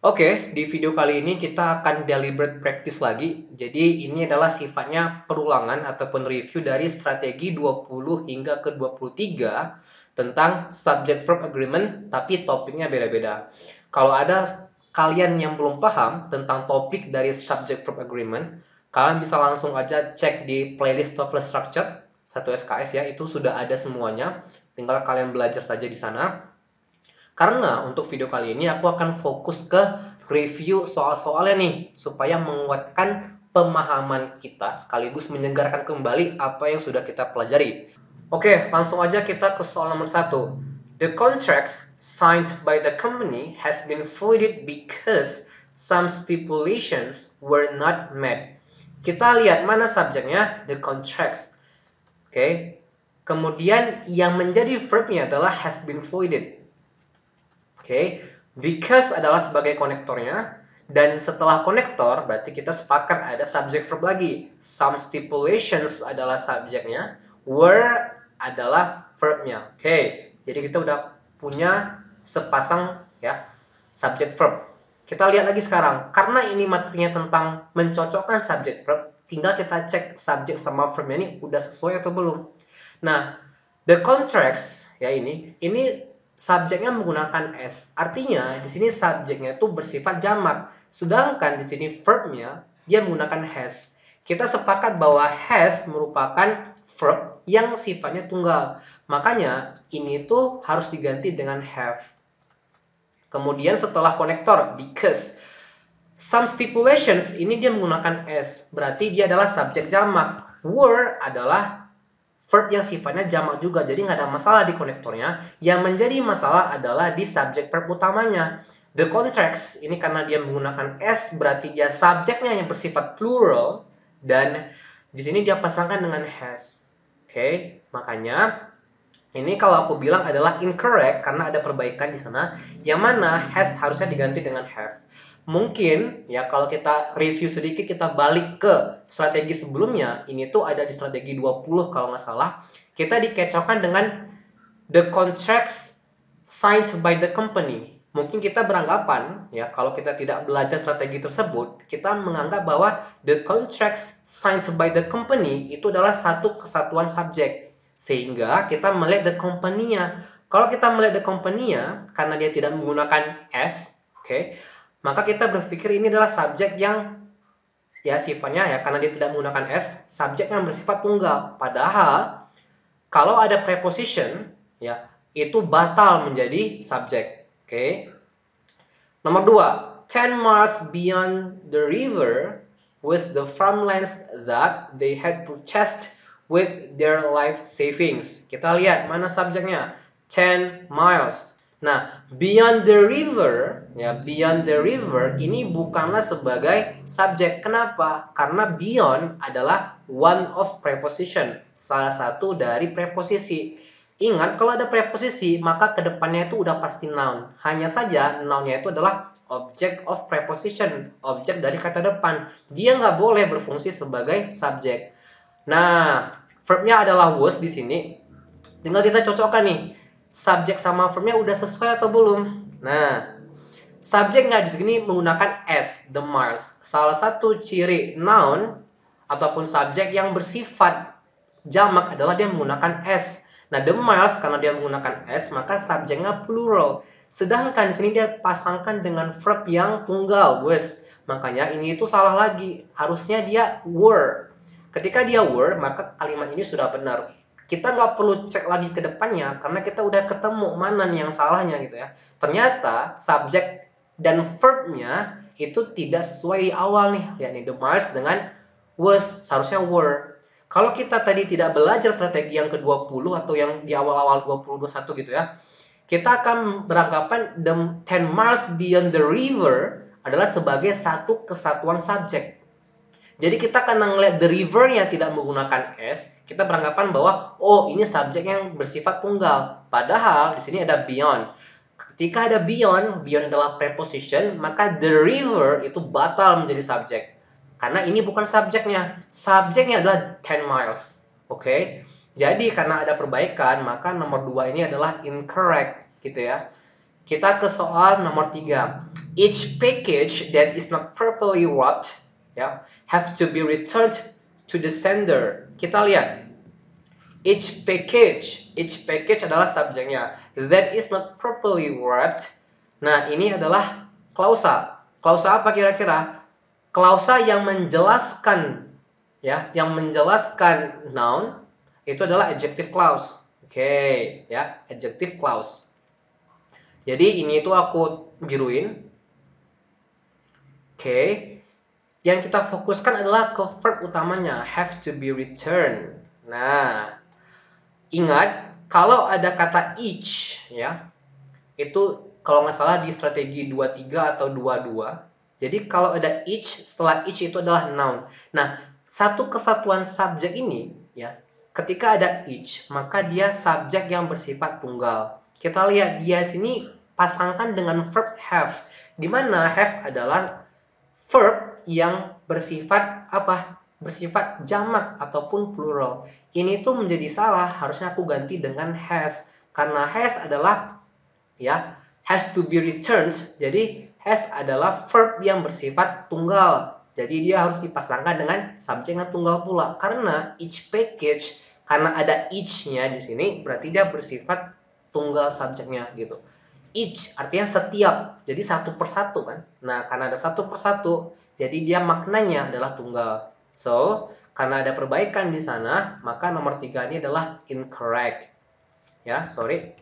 Oke, di video kali ini kita akan deliberate practice lagi. Jadi ini adalah sifatnya perulangan ataupun review dari strategi 20 hingga ke 23 tentang subject verb agreement, tapi topiknya beda-beda. Kalau ada kalian yang belum paham tentang topik dari subject verb agreement, kalian bisa langsung aja cek di playlist TOEFL Structure 1 SKS ya, itu sudah ada semuanya. Tinggal kalian belajar saja di sana. Karena untuk video kali ini aku akan fokus ke review soal-soalnya nih, supaya menguatkan pemahaman kita sekaligus menyegarkan kembali apa yang sudah kita pelajari. Oke, langsung aja kita ke soal nomor 1. The contracts signed by the company has been voided because some stipulations were not met. Kita lihat mana subjeknya, the contracts. Oke. Kemudian yang menjadi verbnya adalah has been voided. Oke, because adalah sebagai konektornya, dan setelah konektor berarti kita sepakat ada subject verb lagi. Some stipulations adalah subjeknya, were adalah verbnya. Oke, jadi kita udah punya sepasang ya subject verb. Kita lihat lagi sekarang, karena ini materinya tentang mencocokkan subject verb, tinggal kita cek subjek sama verbnya ini udah sesuai atau belum. Nah, the contracts ya ini subjeknya menggunakan s. Artinya di sini subjeknya itu bersifat jamak. Sedangkan di sini verbnya dia menggunakan has. Kita sepakat bahwa has merupakan verb yang sifatnya tunggal. Makanya ini tuh harus diganti dengan have. Kemudian setelah konektor because some stipulations ini dia menggunakan s. Berarti dia adalah subjek jamak. Were adalah verb yang sifatnya jamak juga, jadi nggak ada masalah di konektornya. Yang menjadi masalah adalah di subjek verb utamanya. The contracts ini karena dia menggunakan s, berarti dia subjeknya yang bersifat plural, dan di sini dia pasangkan dengan has. Oke, makanya ini kalau aku bilang adalah incorrect karena ada perbaikan di sana, yang mana has harusnya diganti dengan have. Mungkin ya kalau kita review sedikit, kita balik ke strategi sebelumnya, ini tuh ada di strategi 20 kalau nggak salah, kita dikecokkan dengan the contracts signed by the company. Mungkin kita beranggapan ya kalau kita tidak belajar strategi tersebut, kita menganggap bahwa the contracts signed by the company itu adalah satu kesatuan subjek. Sehingga kita melihat the company-nya. Kalau kita melihat the company-nya karena dia tidak menggunakan s, oke, maka kita berpikir ini adalah subjek yang ya sifatnya ya karena dia tidak menggunakan s, subjek yang bersifat tunggal. Padahal kalau ada preposition ya itu batal menjadi subjek. Oke. Nomor 2, 10 miles beyond the river was the farmlands that they had purchased with their life savings. Kita lihat mana subjeknya. 10 miles. Nah, beyond the river, ya beyond the river ini bukanlah sebagai subjek. Kenapa? Karena beyond adalah one of preposition, salah satu dari preposisi. Ingat, kalau ada preposisi, maka kedepannya itu udah pasti noun. Hanya saja, nounnya itu adalah object of preposition, objek dari kata depan. Dia nggak boleh berfungsi sebagai subjek. Nah, verbnya adalah was di sini. Tinggal kita cocokkan nih, subjek sama verbnya udah sesuai atau belum. Nah, subjek nggak di sini menggunakan s, the Mars. Salah satu ciri noun ataupun subjek yang bersifat jamak adalah dia menggunakan s. Nah, the miles karena dia menggunakan s, maka subjeknya plural. Sedangkan di sini dia pasangkan dengan verb yang tunggal, was. Makanya ini itu salah lagi. Harusnya dia were. Ketika dia were, maka kalimat ini sudah benar. Kita nggak perlu cek lagi ke depannya karena kita udah ketemu mana nih yang salahnya gitu ya. Ternyata subjek dan verbnya itu tidak sesuai di awal nih, yakni the miles dengan was, seharusnya were. Kalau kita tadi tidak belajar strategi yang ke-20 atau yang di awal-awal 2021 gitu ya, kita akan beranggapan the 10 miles beyond the river adalah sebagai satu kesatuan subjek. Jadi kita karena ngeliat the river-nya tidak menggunakan s, kita beranggapan bahwa oh ini subjek yang bersifat tunggal. Padahal di sini ada beyond. Ketika ada beyond, beyond adalah preposition, maka the river itu batal menjadi subjek. Karena ini bukan subjeknya. Subjeknya adalah 10 miles. Oke. Jadi karena ada perbaikan, maka nomor 2 ini adalah incorrect gitu ya. Kita ke soal nomor 3. Each package that is not properly wrapped, ya, have to be returned to the sender. Kita lihat, each package adalah subjeknya. That is not properly wrapped. Nah, ini adalah klausa. Klausa apa kira-kira? Klausa yang menjelaskan, ya, yang menjelaskan noun itu adalah adjective clause. Oke, ya, adjective clause. Jadi ini itu aku biruin. Oke. Yang kita fokuskan adalah ke verb utamanya, have to be returned. Nah, ingat kalau ada kata each, ya, itu kalau nggak salah di strategi 23 atau 22. Jadi kalau ada each, setelah each itu adalah noun. Nah, satu kesatuan subjek ini, ya, ketika ada each, maka dia subjek yang bersifat tunggal. Kita lihat dia sini pasangkan dengan verb have, di mana have adalah verb yang bersifat apa? Bersifat jamak ataupun plural. Ini tuh menjadi salah, harusnya aku ganti dengan has. Karena has adalah, ya, has to be returned. Jadi has adalah verb yang bersifat tunggal. Jadi dia harus dipasangkan dengan subjek yang tunggal pula. Karena each package, karena ada each-nya di sini, berarti dia bersifat tunggal subjeknya gitu. Each artinya setiap, jadi satu persatu kan. Nah, karena ada satu persatu, jadi dia maknanya adalah tunggal. So, karena ada perbaikan di sana, maka nomor 3 ini adalah incorrect. Ya, sorry.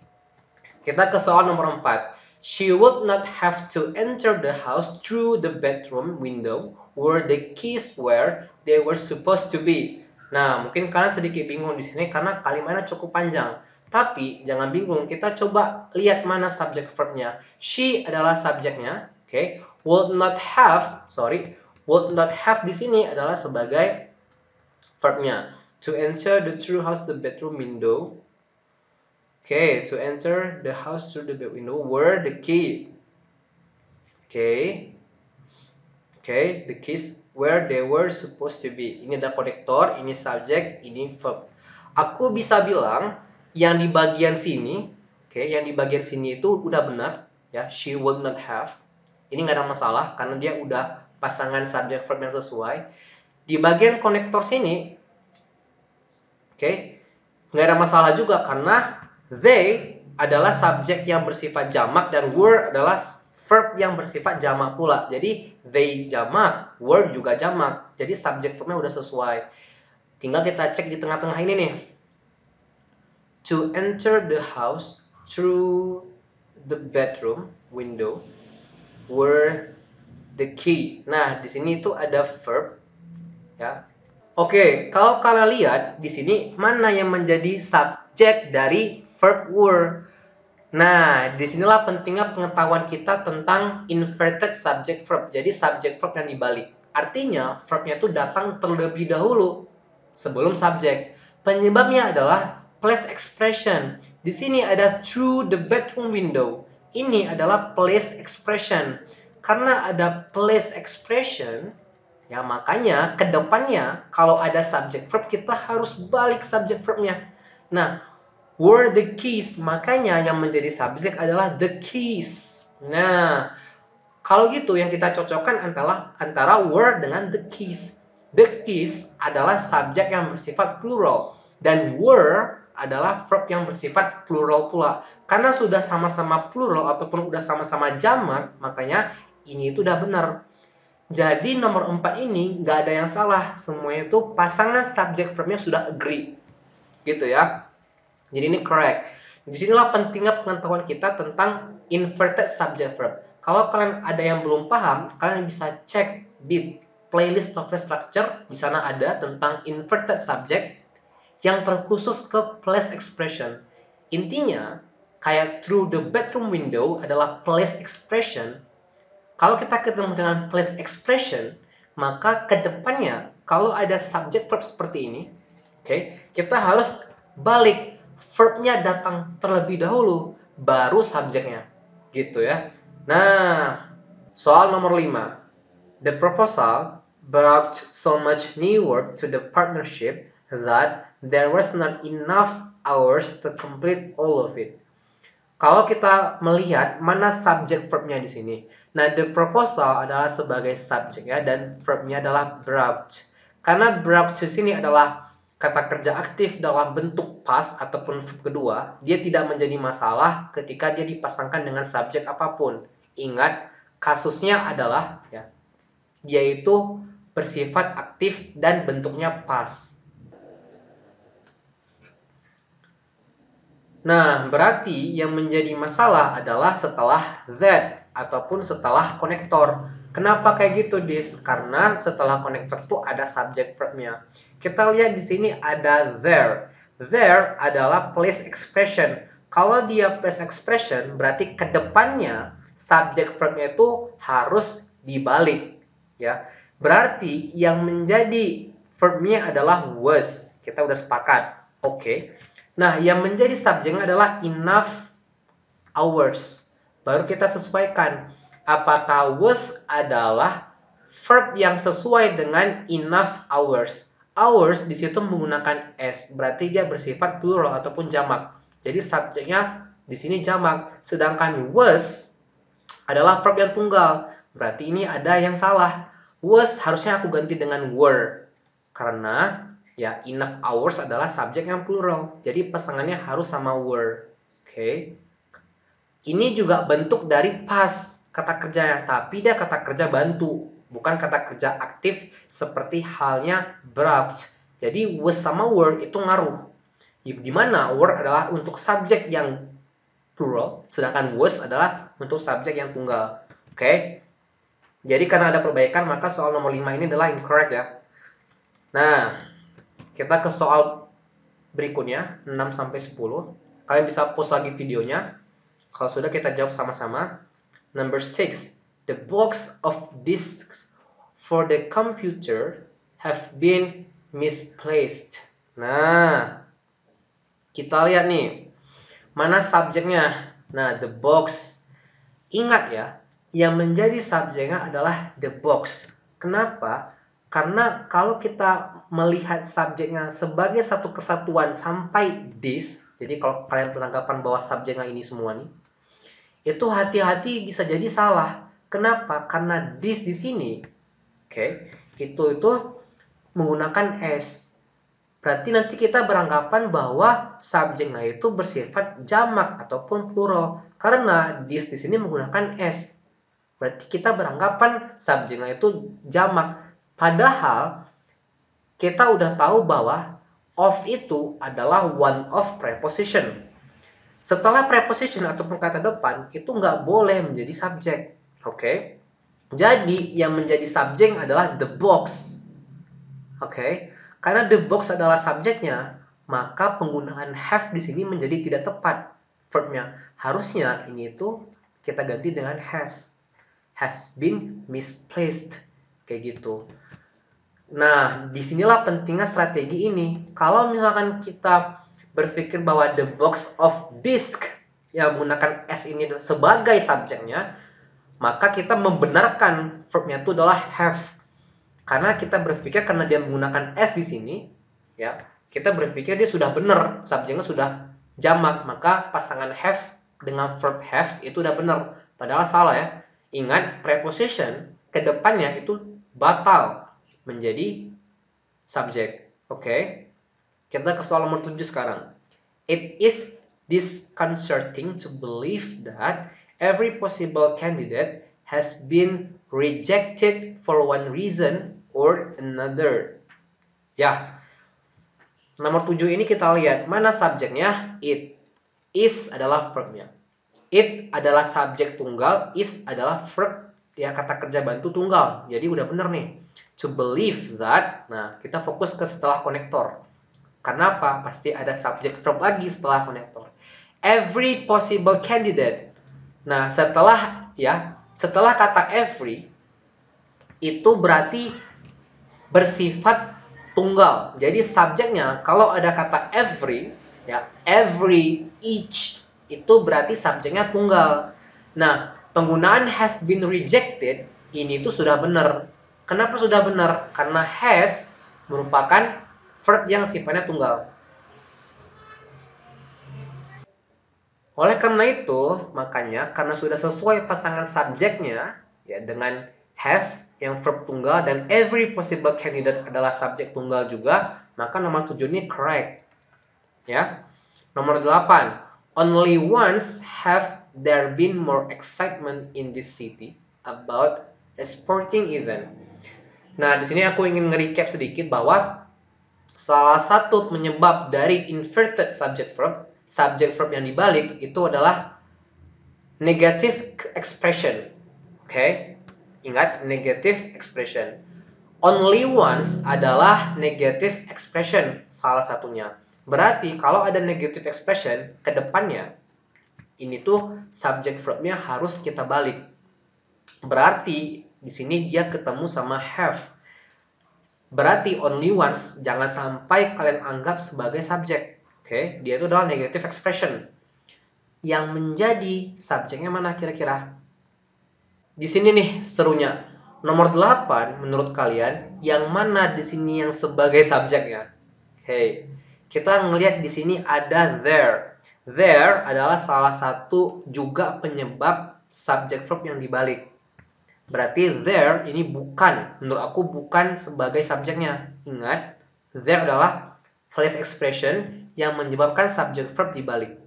Kita ke soal nomor 4. She would not have to enter the house through the bedroom window where the keys were they were supposed to be. Nah, mungkin kalian sedikit bingung di sini karena kalimatnya cukup panjang. Tapi jangan bingung, kita coba lihat mana subjek verbnya. She adalah subjeknya, oke. Okay. Would not have di sini adalah sebagai verbnya. To enter the true house the bedroom window. Okay, to enter the house through the window were the key. Okay, the keys where they were supposed to be. Ini ada konektor, ini subjek, ini verb. Aku bisa bilang yang di bagian sini, yang di bagian sini itu udah benar, ya. She would not have. Ini nggak ada masalah karena dia udah pasangan subjek verb yang sesuai. Di bagian konektor sini, nggak ada masalah juga karena they adalah subjek yang bersifat jamak dan were adalah verb yang bersifat jamak pula. Jadi they jamak, were juga jamak. Jadi subjek verbnya udah sesuai. Tinggal kita cek di tengah-tengah ini nih. To enter the house through the bedroom window were the key. Nah, di sini itu ada verb, ya. Oke, kalau kalian lihat di sini mana yang menjadi subjek dari verb were. Nah, disinilah pentingnya pengetahuan kita tentang inverted subject verb. Jadi subject verb yang dibalik. Artinya verbnya itu datang terlebih dahulu sebelum subjek. Penyebabnya adalah place expression. Di sini ada through the bedroom window. Ini adalah place expression. Karena ada place expression, ya, makanya ke depannya kalau ada subject verb kita harus balik subject verbnya. Nah, were the keys, makanya yang menjadi subjek adalah the keys. Nah, kalau gitu yang kita cocokkan antara were dengan the keys. The keys adalah subjek yang bersifat plural dan were adalah verb yang bersifat plural pula. Karena sudah sama-sama plural ataupun udah sama-sama jamak, makanya ini itu udah benar. Jadi nomor 4 ini nggak ada yang salah. Semuanya itu pasangan subjek verbnya sudah agree. Gitu ya. Jadi ini correct. Disinilah pentingnya pengetahuan kita tentang inverted subject verb. Kalau kalian ada yang belum paham, kalian bisa cek di playlist novel structure. Di sana ada tentang inverted subject yang terkhusus ke place expression. Intinya, kayak through the bedroom window adalah place expression. Kalau kita ketemu dengan place expression, maka kedepannya kalau ada subject verb seperti ini, kita harus balik, verbnya datang terlebih dahulu, baru subjeknya, gitu ya. Nah, soal nomor 5. The proposal brought so much new work to the partnership that there was not enough hours to complete all of it. Kalau kita melihat mana subjek verbnya di sini, Nah, the proposal adalah sebagai subjek ya, dan verbnya adalah brought. Karena brought di sini adalah kata kerja aktif dalam bentuk past ataupun verb kedua, dia tidak menjadi masalah ketika dia dipasangkan dengan subjek apapun. Ingat, kasusnya adalah ya, dia itu bersifat aktif dan bentuknya past. Nah, berarti yang menjadi masalah adalah setelah that ataupun setelah konektor. Kenapa kayak gitu, Dis? Karena setelah konektor tuh ada subject verbnya. Kita lihat di sini ada there. There adalah place expression. Kalau dia place expression, berarti kedepannya subject verbnya itu harus dibalik, ya. Berarti yang menjadi verbnya adalah was. Kita udah sepakat. Oke. Nah, yang menjadi subjeknya adalah enough hours. Baru kita sesuaikan. Apakah was adalah verb yang sesuai dengan enough hours? Hours di situ menggunakan s, berarti dia bersifat plural ataupun jamak. Jadi subjeknya di sini jamak. Sedangkan was adalah verb yang tunggal. Berarti ini ada yang salah. Was harusnya aku ganti dengan were. Karena ya enough hours adalah subjek yang plural. Jadi pasangannya harus sama were. Oke. Ini juga bentuk dari past kata kerjanya, tapi dia kata kerja bantu, bukan kata kerja aktif seperti halnya brought. Jadi was sama were itu ngaruh. Di mana were adalah untuk subjek yang plural, sedangkan was adalah untuk subjek yang tunggal. Oke. Jadi karena ada perbaikan, maka soal nomor 5 ini adalah incorrect ya. Nah, kita ke soal berikutnya, 6-10. Kalian bisa pause lagi videonya. Kalau sudah, kita jawab sama-sama. Number 6. The box of disks for the computer have been misplaced. Nah, kita lihat nih. Mana subjeknya? Nah, the box. Ingat ya, yang menjadi subjeknya adalah the box. Kenapa? Karena kalau kita melihat subjeknya sebagai satu kesatuan sampai this, jadi kalau kalian beranggapan bahwa subjeknya ini semua nih, itu hati-hati bisa jadi salah. Kenapa? Karena this di sini, oke, itu menggunakan s. Berarti nanti kita beranggapan bahwa subjeknya itu bersifat jamak ataupun plural. Karena this di sini menggunakan s. Berarti kita beranggapan subjeknya itu jamak. Padahal kita udah tahu bahwa of itu adalah one of preposition. Setelah preposition ataupun kata depan itu nggak boleh menjadi subjek. Oke. Jadi yang menjadi subjek adalah the box. Oke. Karena the box adalah subjeknya, maka penggunaan have di sini menjadi tidak tepat verbnya. Harusnya ini itu kita ganti dengan has been misplaced, kayak gitu. Nah, disinilah pentingnya strategi ini. Kalau misalkan kita berpikir bahwa the box of disk yang menggunakan s ini sebagai subjeknya, maka kita membenarkan verbnya itu adalah have. Karena kita berpikir karena dia menggunakan s di sini, ya, kita berpikir dia sudah benar, subjeknya sudah jamak, maka pasangan have dengan verb have itu udah benar. Padahal salah ya. Ingat, preposition ke depannya itu batal menjadi subjek. Oke. Kita ke soal nomor 7 sekarang. It is disconcerting to believe that every possible candidate has been rejected for one reason or another. Ya. Nomor 7 ini kita lihat mana subjeknya? It. Is adalah verbnya. It adalah subjek tunggal, is adalah verb ya, kata kerja bantu tunggal. Jadi udah bener nih. To believe that. Nah, kita fokus ke setelah konektor. Karena apa? Pasti ada subjek verb lagi setelah konektor. Every possible candidate. Nah, setelah kata every itu berarti bersifat tunggal. Jadi subjeknya kalau ada kata every, ya every, each, itu berarti subjeknya tunggal. Nah, penggunaan has been rejected ini tuh sudah benar. Kenapa sudah benar? Karena has merupakan verb yang sifatnya tunggal. Oleh karena itu, makanya karena sudah sesuai pasangan subjeknya, ya, dengan has yang verb tunggal dan every possible candidate adalah subjek tunggal juga, maka nomor 7 ini correct. Ya. Nomor 8, only once have there been more excitement in this city about a sporting event. Nah, di sini aku ingin nge-recap sedikit bahwa salah satu penyebab dari inverted subject verb yang dibalik itu adalah negative expression. Oke? Ingat, negative expression. Only once adalah negative expression salah satunya. Berarti kalau ada negative expression ke depannya, ini tuh subject verbnya harus kita balik. Berarti di sini dia ketemu sama have. Berarti only once jangan sampai kalian anggap sebagai subjek. Oke, dia itu adalah negative expression. Yang menjadi subjeknya mana kira-kira? Di sini nih serunya. Nomor 8 menurut kalian yang mana di sini yang sebagai subjeknya? Oke. Kita ngelihat di sini ada there. There adalah salah satu juga penyebab subject verb yang dibalik. Berarti there ini bukan, menurut aku bukan sebagai subjeknya. Ingat, there adalah phrase expression yang menyebabkan subject verb dibalik.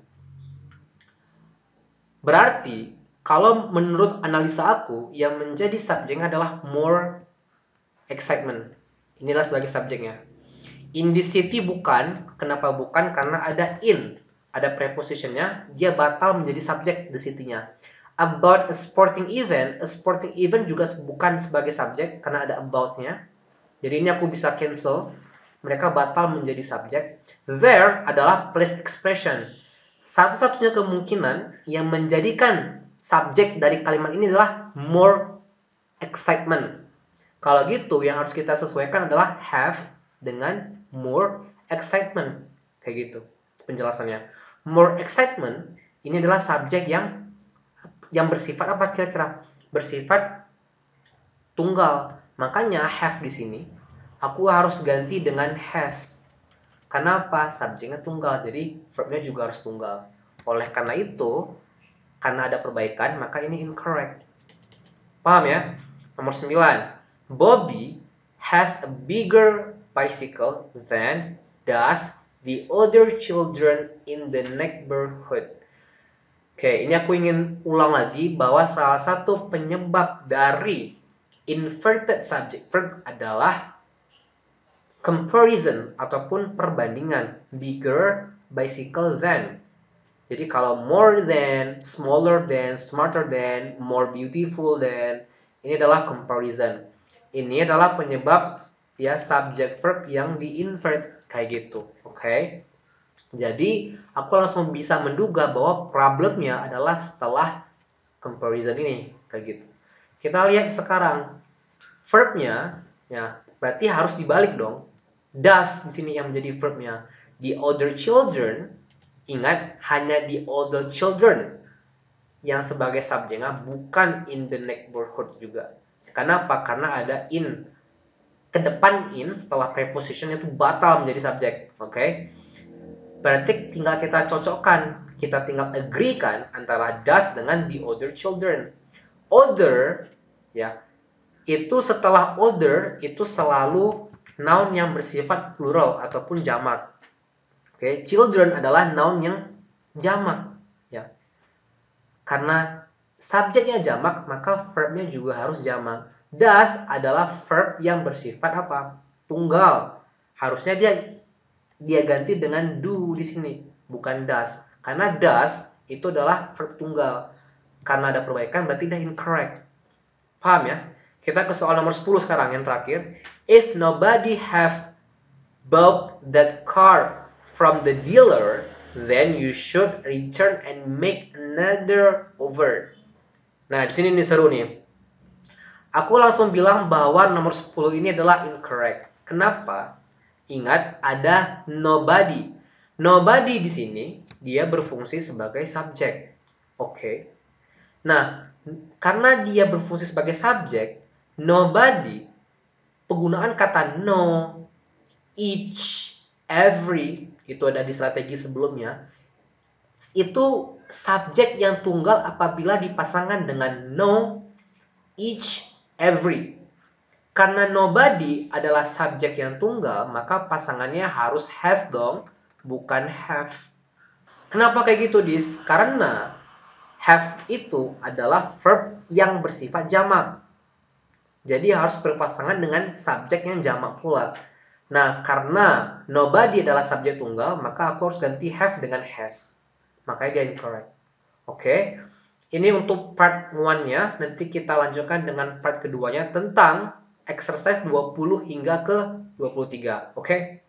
Berarti, kalau menurut analisa aku, yang menjadi subjeknya adalah more excitement. Inilah sebagai subjeknya. In this city bukan. Kenapa bukan? Karena ada in. Ada prepositionnya, dia batal menjadi subjek the city-nya. About a sporting event juga bukan sebagai subjek karena ada about-nya. Jadi ini aku bisa cancel. Mereka batal menjadi subjek. There adalah place expression. Satu-satunya kemungkinan yang menjadikan subjek dari kalimat ini adalah more excitement. Kalau gitu, yang harus kita sesuaikan adalah have dengan more excitement. Kayak gitu penjelasannya. More excitement ini adalah subjek yang bersifat apa kira-kira? Bersifat tunggal. Makanya have di sini aku harus ganti dengan has. Kenapa? Subjeknya tunggal, jadi verbnya juga harus tunggal. Oleh karena itu, karena ada perbaikan, maka ini incorrect. Paham ya? Nomor 9. Bobby has a bigger bicycle than does the other children in the neighborhood. Oke, ini aku ingin ulang lagi bahwa salah satu penyebab dari inverted subject verb adalah comparison ataupun perbandingan. Bigger bicycle than. Jadi kalau more than, smaller than, smarter than, more beautiful than, ini adalah comparison. Ini adalah penyebab ya subject verb yang di-invert kayak gitu. Oke. Jadi, aku langsung bisa menduga bahwa problemnya adalah setelah comparison ini, kayak gitu. Kita lihat sekarang verbnya, ya berarti harus dibalik dong. Does di sini yang menjadi verbnya. The other children, ingat hanya the other children yang sebagai subjeknya, bukan in the neighborhood juga. Kenapa? Karena ada in. Ke depan in setelah preposition itu batal menjadi subjek. Oke? Berarti tinggal kita cocokkan, kita tinggal agree kan antara does dengan the other children. Other ya, itu setelah other itu selalu noun yang bersifat plural ataupun jamak. Oke, children adalah noun yang jamak ya. Karena subjeknya jamak, maka verbnya juga harus jamak. Does adalah verb yang bersifat apa? Tunggal. Harusnya dia ganti dengan do di sini, bukan does. Karena does itu adalah verb tunggal. Karena ada perbaikan berarti dia incorrect. Paham ya? Kita ke soal nomor 10 sekarang yang terakhir. If nobody have bought that car from the dealer, then you should return and make another offer. Nah, di sini nih seru nih. Aku langsung bilang bahwa nomor 10 ini adalah incorrect. Kenapa? Ingat, ada nobody. Nobody di sini, dia berfungsi sebagai subjek. Oke. Nah, karena dia berfungsi sebagai subjek, nobody, penggunaan kata no, each, every, itu ada di strategi sebelumnya, itu subjek yang tunggal apabila dipasangkan dengan no each, every. Karena nobody adalah subjek yang tunggal, maka pasangannya harus has dong, bukan have. Kenapa kayak gitu, Dis? Karena have itu adalah verb yang bersifat jamak. Jadi harus berpasangan dengan subjek yang jamak pula. Nah, karena nobody adalah subjek tunggal, maka aku harus ganti have dengan has. Makanya dia incorrect. Oke. Ini untuk part 1-nya. Nanti kita lanjutkan dengan part keduanya tentang exercise 20 hingga ke 23. Oke?